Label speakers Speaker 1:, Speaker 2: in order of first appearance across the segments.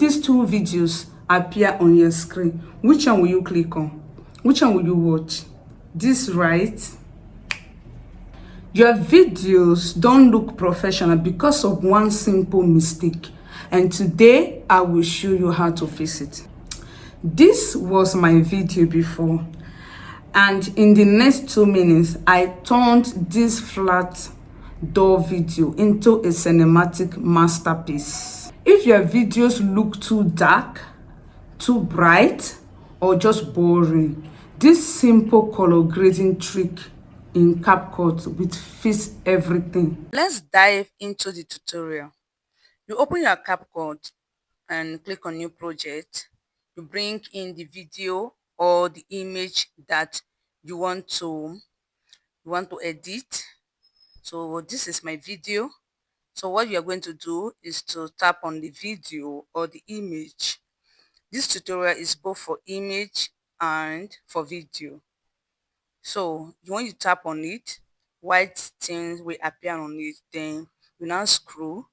Speaker 1: these two videos appear on your screen, which one will you click on? Which one will you watch? This, right? Your videos don't look professional because of one simple mistake, and today I will show you how to fix it. This was my video before, and in the next 2 minutes I turned this flat door video into a cinematic masterpiece. If your videos look too dark, too bright, or just boring, this simple color grading trick in CapCut will fix everything. Let's dive into the tutorial. You open your CapCut and click on new project. You bring in the video or the image that you want to edit. So this is my video. So what you are going to do is to tap on the video or the image. This tutorial is both for image and for video. So when you tap on it, white things will appear on it. Then you now scroll,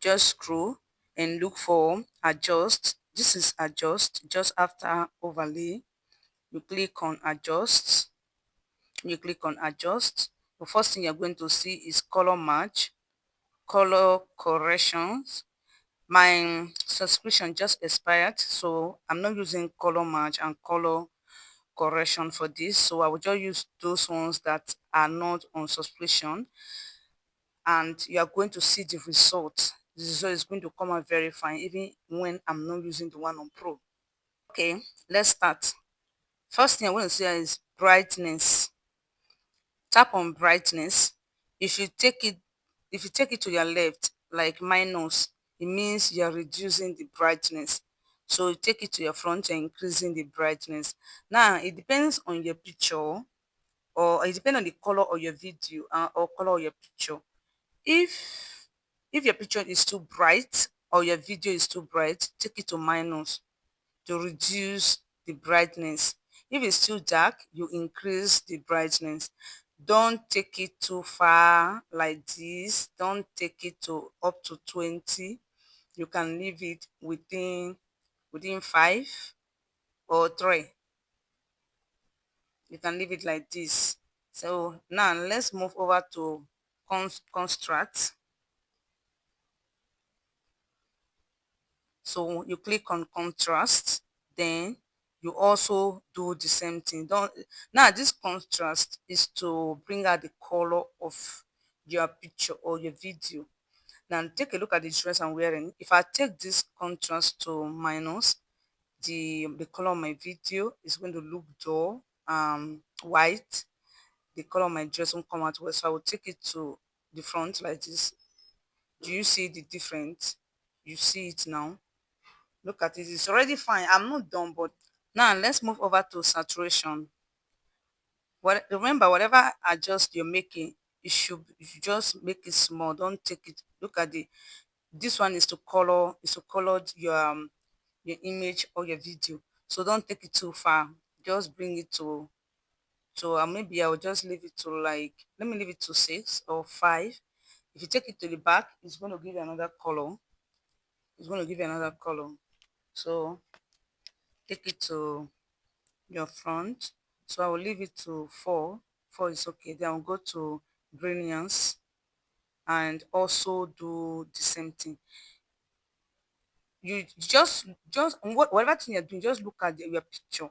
Speaker 1: just scroll and look for adjust. This is adjust. Just after overlay, you click on adjust. You click on adjust. The first thing you're going to see is color match, color corrections. My subscription just expired, so I'm not using color match and color correction for this, so I will just use those ones that are not on subscription, and you are going to see the result. The result is going to come out very fine even when I'm not using the one on Pro. Okay, let's start. First thing I want to say is brightness. Tap on brightness. If you take it to your left, like minus, it means you're reducing the brightness. So you take it to your front, you're increasing the brightness. Now it depends on your picture, or it depends on the color of your video or color of your picture. If your picture is too bright or your video is too bright, take it to minus to reduce the brightness. If it's too dark, you increase the brightness. Don't take it too far like this. Don't take it to up to 20. You can leave it within 5 or 3. You can leave it like this. So now let's move over to construct. So you click on contrast, then you also do the same thing. Don't Now this contrast is to bring out the color of your picture or your video. Now take a look at the dress I'm wearing. If I take this contrast to minus, the color of my video is going to look dull, white. The color of my dress won't come out well, so I will take it to the front like this. Do you see the difference? You see it now. Look at it, it's already fine. I'm not done, but now let's move over to saturation. Remember, whatever adjust you're making, you should just make it small. Don't take it. Look at this one is to color your image or your video. So don't take it too far. Just bring it to maybe I will just leave it to, like, let me leave it to 6 or 5. If you take it to the back, it's going to give you another color. So take it to your front. So I will leave it to 4. 4 is okay. Then I'll go to brilliance and also do the same thing. You just whatever thing you're doing, just look at your picture.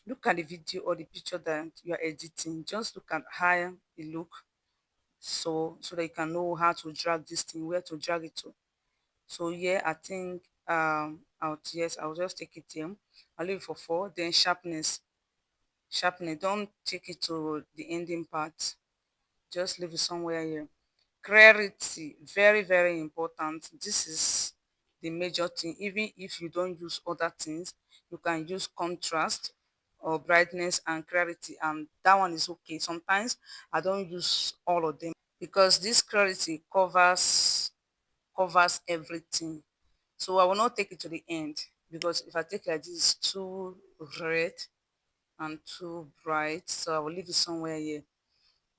Speaker 1: Look at the video or the picture that you're editing. Just look at how it look, so that you can know how to drag this thing, where to drag it to. So yeah, I think I'll just take it here. I'll leave it for 4. Then sharpness. Don't take it to the ending part. Just leave it somewhere here. Clarity, very, very important. This is the major thing. Even if you don't use other things, you can use contrast or brightness and clarity, and that one is okay. Sometimes I don't use all of them because this clarity covers everything. So I will not take it to the end, because if I take it like this, it's too red and too bright. So I will leave it somewhere here.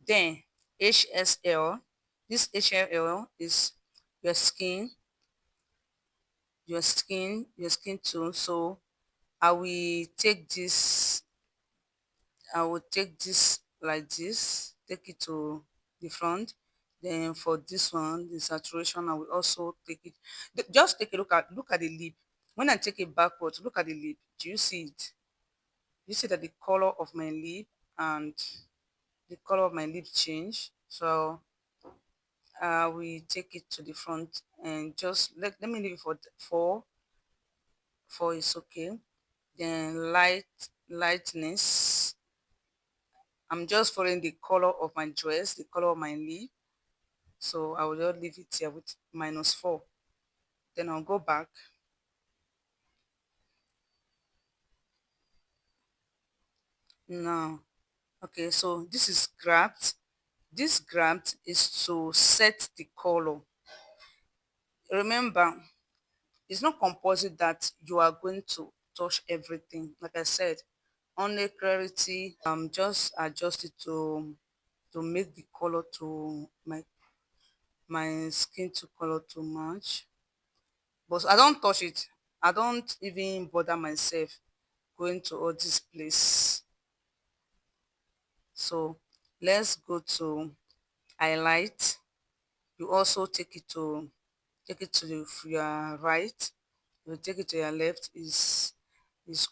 Speaker 1: Then HSL. This HSL is your skin. your skin tone. So I will take this, like this, take it to the front. Then for this one, the saturation, I will also take it. Just take a look at the lip. When I take it backwards, look at the lip. Do you see it? You see that the color of my lip and the color of my lip change. So we take it to the front and just let me leave it for four is okay. Then lightness, I'm just following the color of my dress, the color of my lip. So I will just leave it here with -4. Then I'll go back. Now, okay, so this is grabbed. This grabbed is to set the color. Remember, it's not compulsory that you are going to touch everything. Like I said, only clarity, just adjust it to make the color to my skin to color to match. But I don't touch it. I don't even bother myself going to all this place. So let's go to highlight. You also take it to your right. You take it to your left, is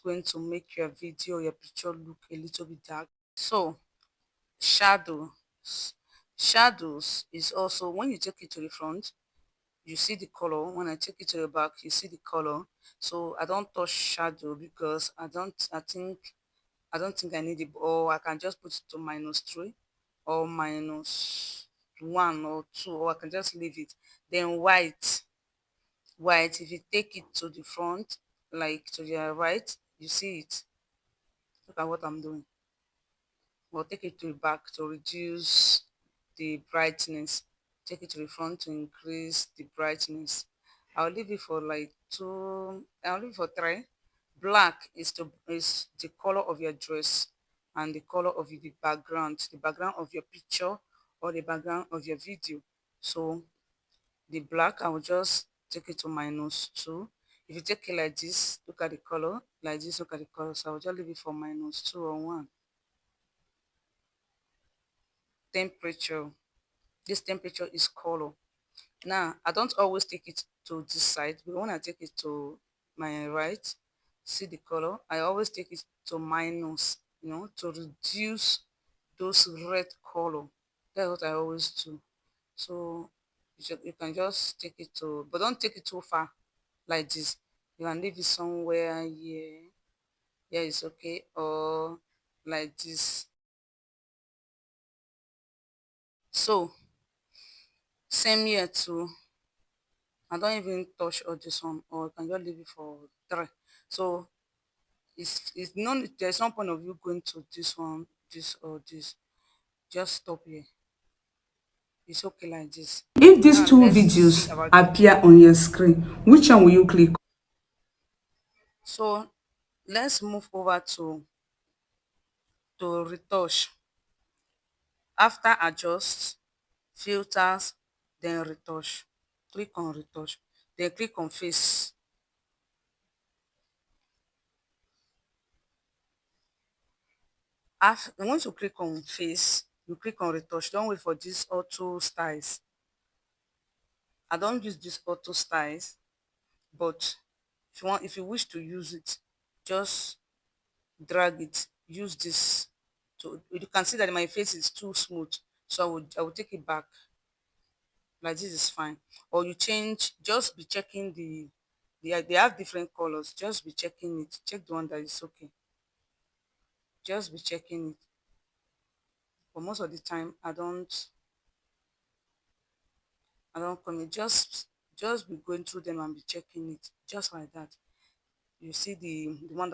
Speaker 1: going to make your video, your picture look a little bit dark. So shadows. Shadows is also when you take it to the front, you see the color. When I take it to the back, you see the color. So I don't touch shadow because I don't think I need it, or I can just put it to -3 or -1 or 2, or I can just leave it. Then white, if you take it to the front, like to the right, you see it. Look at what I'm doing. We'll take it to the back to reduce the brightness. Take it to the front to increase the brightness. I'll leave it for like 2, I'll leave it for 3. Black is the color of your dress and the color of the background of your picture or the background of your video. So the black, I will just take it to -2. If you take it like this, look at the color, like this, look at the color. So I will just leave it for -2 or 1. Temperature. This temperature is color. Now, I don't always take it to this side, but when I take it to my right, see the color, I always take it to minus, to reduce those red color. That's what I always do. So you can just take it to, but don't take it too far like this. You can leave it somewhere here. Here is okay, or like this. So same here too. I don't even touch all this one, or I can just leave it for 3. So it's no, there's no point of you going to this one, this or this. Just stop here. It's okay like this.
Speaker 2: If these
Speaker 1: Now
Speaker 2: two
Speaker 1: let's see
Speaker 2: videos
Speaker 1: about the,
Speaker 2: appear on your screen, which one will you click?
Speaker 1: so let's move over to retouch. After adjust, filters, then retouch. Click on retouch. Then click on face. After, once you click on face, you click on retouch. Don't wait for this auto styles. I don't use this auto styles, but if you wish to use it, just drag it. Use this. So you can see that my face is too smooth. So I will take it back. Like this is fine. Or you change, just be checking they have different colors. Just be checking it. Check the one that is okay. Just be checking it. But most of the time I don't come in. Just be going through them and be checking it. Just like that. You see the one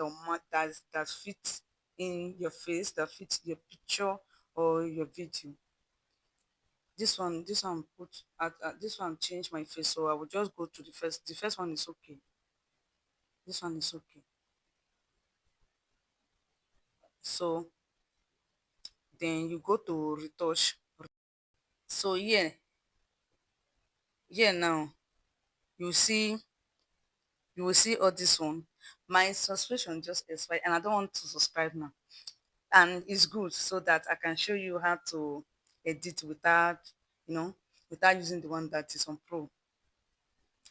Speaker 1: that fits in your face, that fits your picture or your video. This one this one changed my face, so I will just go to the first one is okay. This one is okay. So then you go to retouch. So here now you see you will see all this one. My subscription just expired and I don't want to subscribe now. And it's good so that I can show you how to edit without, without using the one that is on Pro.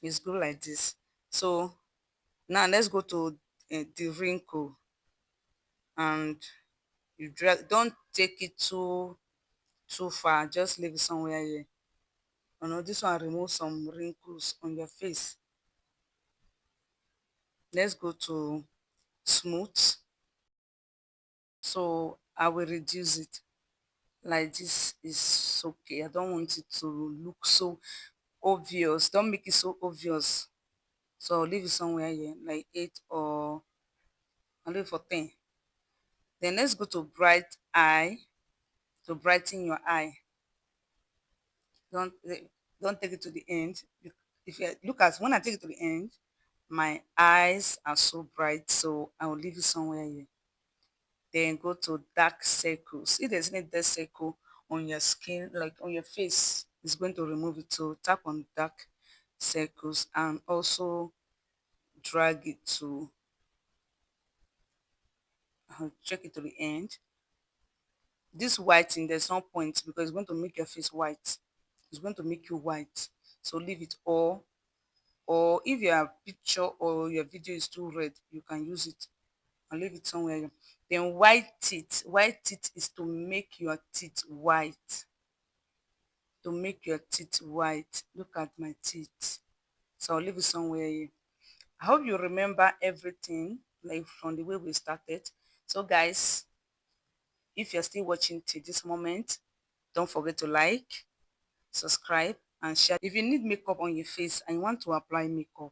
Speaker 1: It's good like this. So now let's go to the wrinkle, and you drag. Don't take it too far. Just leave it somewhere here. This one remove some wrinkles on your face. Let's go to smooth. So I will reduce it. Like this is okay. I don't want it to look so obvious. Don't make it so obvious. So I'll leave it somewhere here, like 8, or I'll leave it for 10. Then let's go to bright eye, to brighten your eye. Don't take it to the end. If you look at, when I take it to the end, my eyes are so bright, so I will leave it somewhere here. Then go to dark circles. If there's any dark circle on your skin, like on your face, it's going to remove it. So tap on dark circles and also drag it to, check it to the end. This whiting, there's no point because it's going to make your face white. It's going to make you white. So leave it all. Or if your picture or your video is too red, you can use it and leave it somewhere. Then white teeth. White teeth is to make your teeth white. To make your teeth white. Look at my teeth. So I'll leave it somewhere here. I hope you remember everything, like from the way we started. So guys, if you're still watching till this moment, don't forget to like, subscribe, and share. If you need makeup on your face and you want to apply makeup,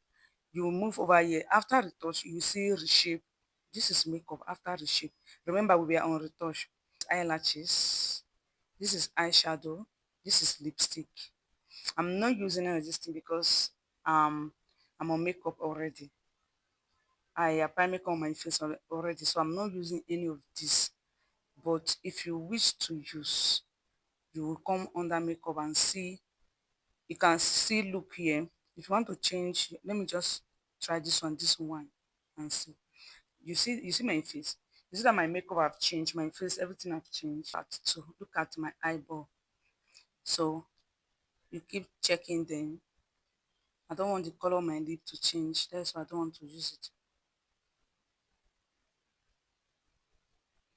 Speaker 1: you will move over here. After retouch, you see reshape. This is makeup after reshape. Remember, we were on retouch. Eyelashes. This is eyeshadow. This is lipstick. I'm not using any of this thing because I'm on makeup already. I apply makeup on my face already, so I'm not using any of this. But if you wish to use, you will come under makeup and see. You can see, look here. If you want to change, let me just try this one, and see. You see my face. You see that my makeup have changed, my face, everything have changed. To look at my eyeball. So you keep checking them. I don't want the color of my lip to change. That's why I don't want to use it.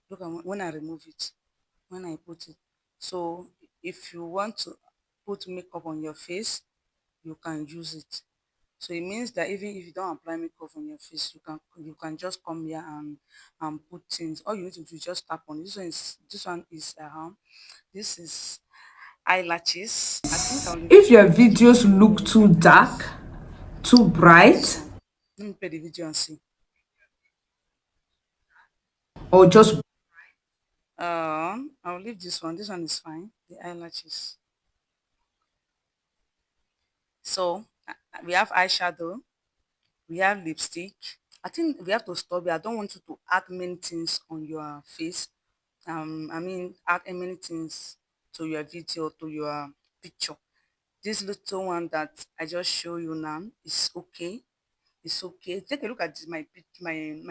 Speaker 1: Look at when I remove it, when I put it. So if you want to put makeup on your face, you can use it. So it means that even if you don't apply makeup on your face, you can just come here and put things. All you need to do is just tap on it. This is eyelashes. I think
Speaker 2: If your videos look too dark, too bright,
Speaker 1: let me play the video and see.
Speaker 2: or just
Speaker 1: I'll leave this one. This one is fine. The eyelashes. So we have eyeshadow, we have lipstick. I think we have to stop here. I don't want you to add many things on your face. Add many things to your video, to your picture. This little one that I just show you now is okay. It's okay. Take a look at my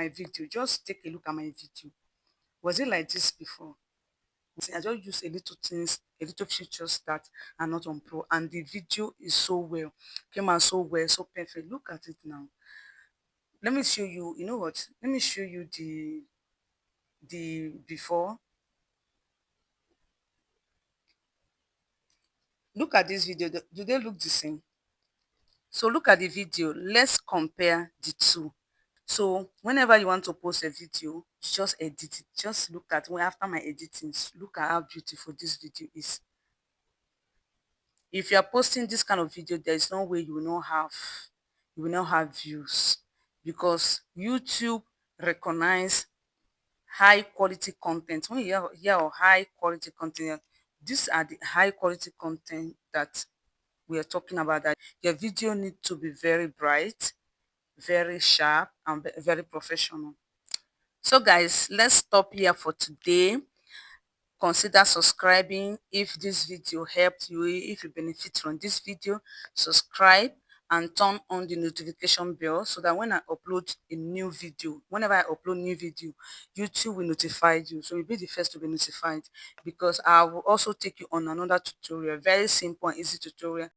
Speaker 1: video. Just take a look at my video. Was it like this before? I just use a little things, a little features that are not on Pro, and the video is so well, came out so well, so perfect. Look at it now. Let me show you. You know what? Let me show you the before. Look at this video. Do they look the same? So look at the video. Let's compare the two. So whenever you want to post a video, just edit it. Just look at when after my editing, look at how beautiful this video is. If you are posting this kind of video, there is no way you will not have views, because YouTube recognize high quality content. When you hear high quality content, these are the high quality content that we are talking about, that your video need to be very bright, very sharp, and very professional. So guys, let's stop here for today. Consider subscribing if this video helped you, if you benefit from this video. Subscribe and turn on the notification bell so that when I upload a new video, whenever I upload new video, YouTube will notify you. So you'll be the first to be notified, because I will also take you on another tutorial, very simple and easy tutorial